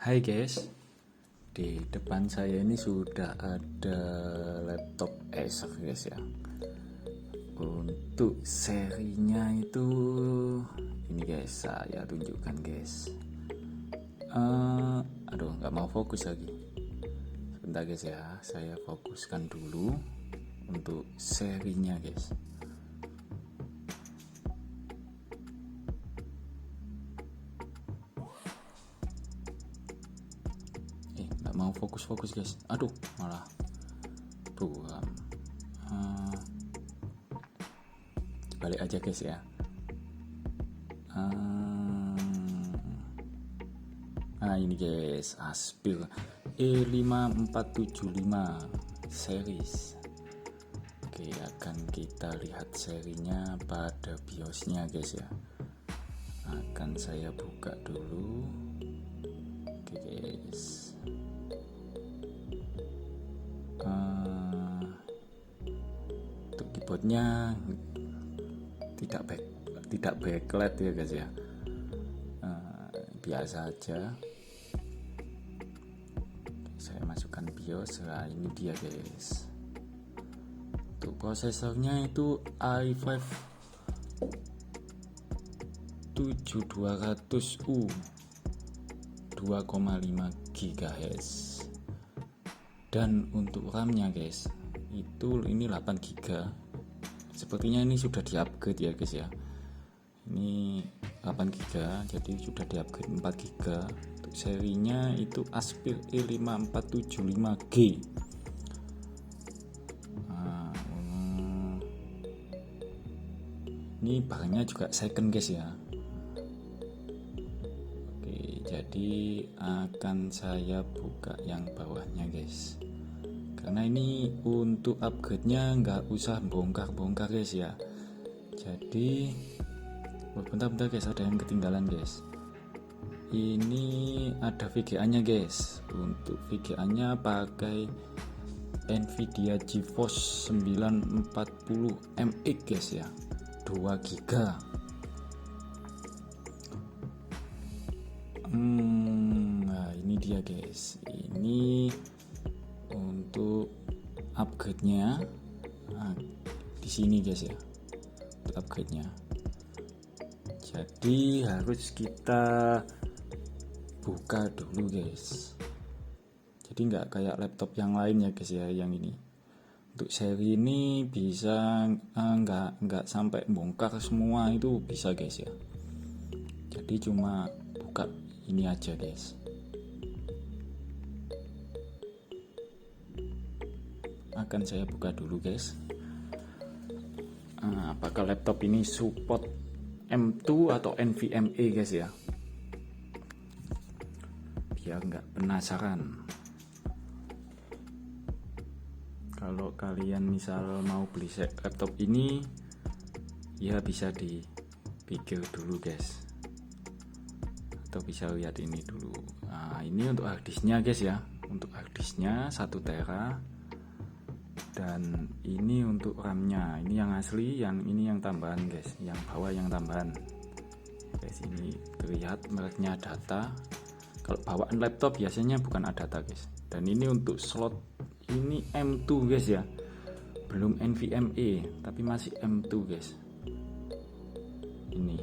Hai guys, di depan saya ini sudah ada laptop Acer guys ya. Untuk serinya itu ini guys, saya tunjukkan guys. Aduh, nggak mau fokus lagi. Sebentar guys ya, saya fokuskan dulu untuk serinya guys. Nggak mau fokus guys. Aduh, malah buram. Balik aja guys ya. Nah ini guys, Aspil E5475 series. Oke, akan kita lihat serinya pada BIOSnya guys ya. Akan saya buka dulu. Oke guys. Untuk keyboardnya tidak backlight ya guys ya. Biasa aja. Saya masukkan BIOS. Nah ini dia guys. Untuk prosesornya itu i5 7200U 2,5 GHz. Dan untuk RAM-nya guys, itu ini 8 GB. Sepertinya ini sudah di-upgrade ya guys ya. Ini 8 GB, jadi sudah di-upgrade 4 GB. Untuk serinya itu Aspil E5475G. Ini bahannya juga second guys ya. Oke, jadi akan saya buka yang bawahnya guys. Karena ini untuk upgrade-nya nggak usah bongkar-bongkar guys ya. Jadi bentar guys, ada yang ketinggalan guys. Ini ada VGA-nya guys. Untuk VGA-nya pakai Nvidia GeForce 940 MX guys ya, 2 GB. Nah ini dia guys. Ini untuk upgrade-nya. Nah, di sini guys ya. Untuk upgrade-nya. Jadi harus kita buka dulu guys. Jadi nggak kayak laptop yang lain ya guys ya, yang ini. Untuk seri ini bisa nggak sampai bongkar semua, itu bisa guys ya. Jadi cuma buka ini aja guys. Akan saya buka dulu guys. Apakah laptop ini support M2 atau NVMe guys ya, biar nggak penasaran. Kalau kalian misal mau beli laptop ini ya bisa dipikir dulu guys, atau bisa lihat ini dulu. Nah ini untuk harddisknya guys ya. Untuk harddisknya 1 tera. Dan ini untuk RAM-nya, ini yang asli, yang ini yang tambahan guys, yang bawah yang tambahan guys. Ini terlihat mereknya Data. Kalau bawaan laptop biasanya bukan Adata guys. Dan ini untuk slot ini M2 guys ya, belum NVMe tapi masih M2 guys ini.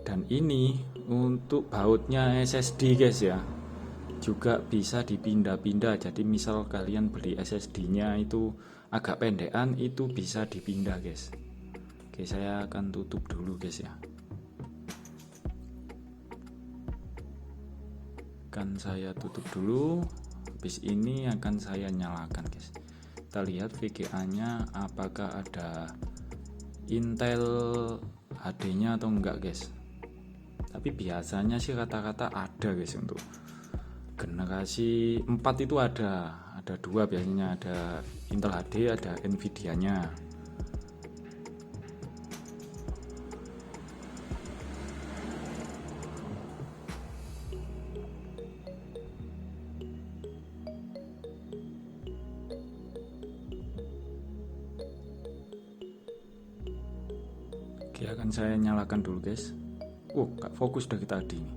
Dan ini untuk bautnya SSD guys ya, juga bisa dipindah-pindah. Jadi misal kalian beli SSD-nya itu agak pendekan, itu bisa dipindah guys. Oke, saya akan tutup dulu guys ya. Akan saya tutup dulu. Habis ini akan saya nyalakan guys. Kita lihat VGA-nya apakah ada Intel HD-nya atau enggak guys. Tapi biasanya sih rata-rata ada guys. Untuk generasi 4 itu ada 2 biasanya, ada Intel HD, ada Nvidia-nya. Oke, akan saya nyalakan dulu guys. Gak fokus dari tadi nih.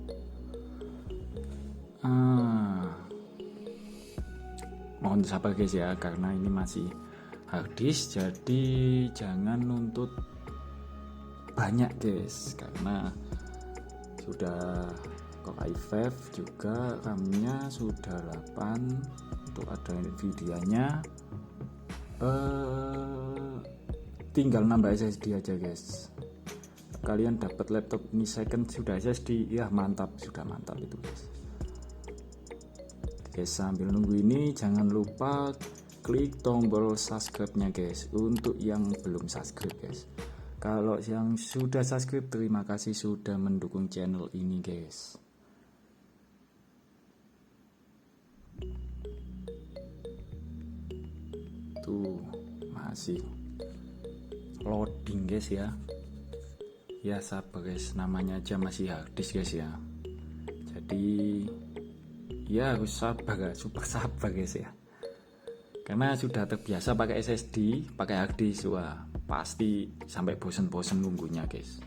mohon sabar guys ya, karena ini masih harddisk, jadi jangan nuntut banyak guys, karena sudah Core i5 juga, RAM-nya sudah 8 untuk ada Nvidia-nya. Tinggal nambah SSD aja guys. Kalian dapat laptop ini second sudah SSD, ya mantap, sudah mantap itu guys. Guys, sambil nunggu ini jangan lupa klik tombol subscribe-nya guys, untuk yang belum subscribe guys. Kalau yang sudah subscribe, terima kasih sudah mendukung channel ini guys. Tuh masih loading guys ya. Ya sabar guys, namanya aja masih harddisk guys ya. Jadi ya harus sabar, super sabar guys ya. Karena sudah terbiasa pakai SSD, pakai harddisk, wah pasti sampai bosen-bosen nunggunya guys.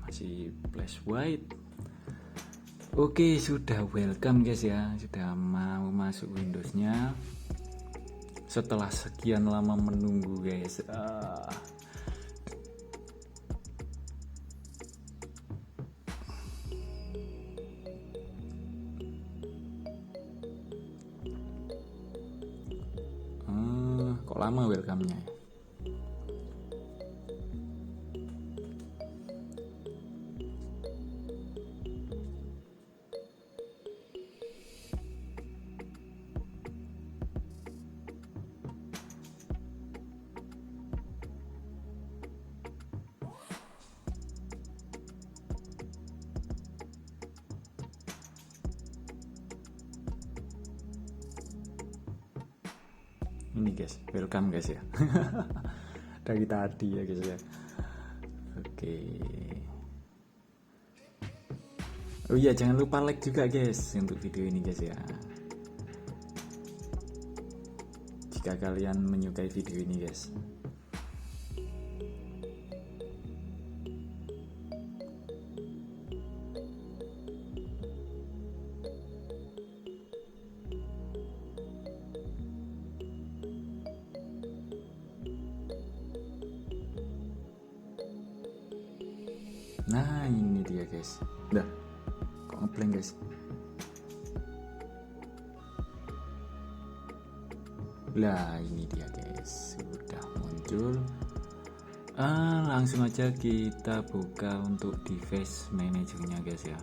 Masih flash white. Oke, sudah welcome guys ya, sudah mau masuk Windowsnya setelah sekian lama menunggu guys. Kok lama welcome-nya ya? Ini guys, welcome guys ya. Dari tadi ya guys ya. Oke. Oh iya, jangan lupa like juga guys untuk video ini guys ya. Jika kalian menyukai video ini guys. Nah ini dia guys. Udah, kok ngeblank guys. Lah ini dia guys, sudah muncul. Langsung aja kita buka untuk device manajernya guys ya.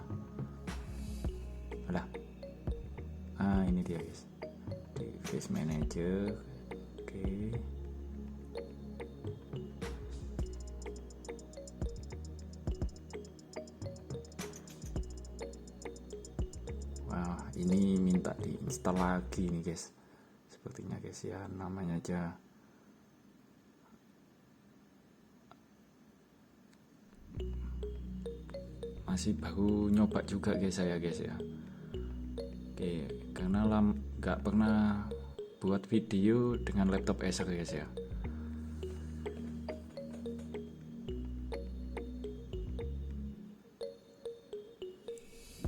Lah, ini dia guys, device manager. Oke. Ini minta diinstal lagi nih guys, sepertinya guys ya, namanya aja masih baru nyoba juga guys saya guys ya. Oke, karena nggak pernah buat video dengan laptop Acer guys ya.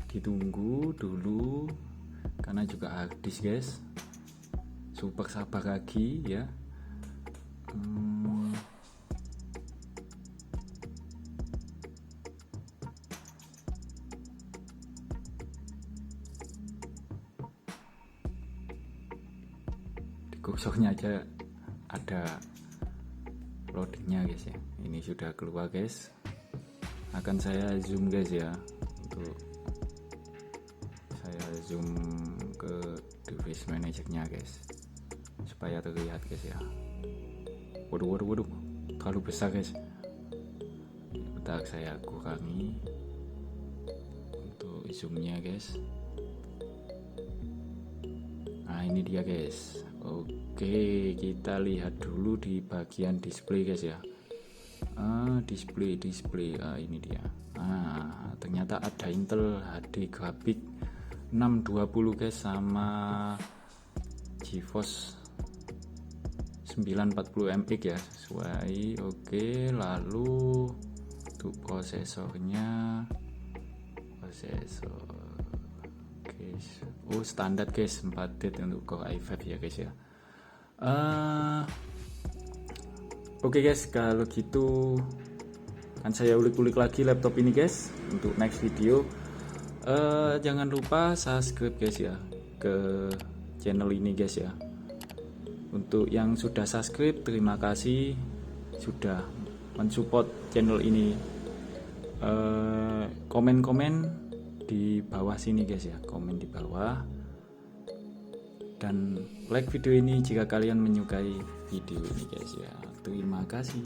Ditunggu dulu karena juga harddisk guys, super sabar lagi ya. Di kursornya aja ada loadingnya guys ya. Ini sudah keluar guys, akan saya zoom guys ya, untuk zoom ke device manajernya guys supaya terlihat guys ya. Waduh, terlalu besar guys. Bentar saya kurangi untuk zoomnya guys. Nah ini dia guys. Oke, kita lihat dulu di bagian display guys ya. Display. Ini dia. Ternyata ada Intel HD grafik 620 guys, sama GeForce 940 mx ya, sesuai. Oke, lalu untuk prosesornya, guys, oh standar guys, 4 bit untuk Core i5 ya guys ya. Oke guys, kalau gitu kan saya ulik-ulik lagi laptop ini guys untuk next video. Jangan lupa subscribe guys ya ke channel ini guys ya. Untuk yang sudah subscribe, terima kasih sudah mensupport channel ini. Komen-komen di bawah sini guys ya, komen di bawah, dan like video ini jika kalian menyukai video ini guys ya. Terima kasih.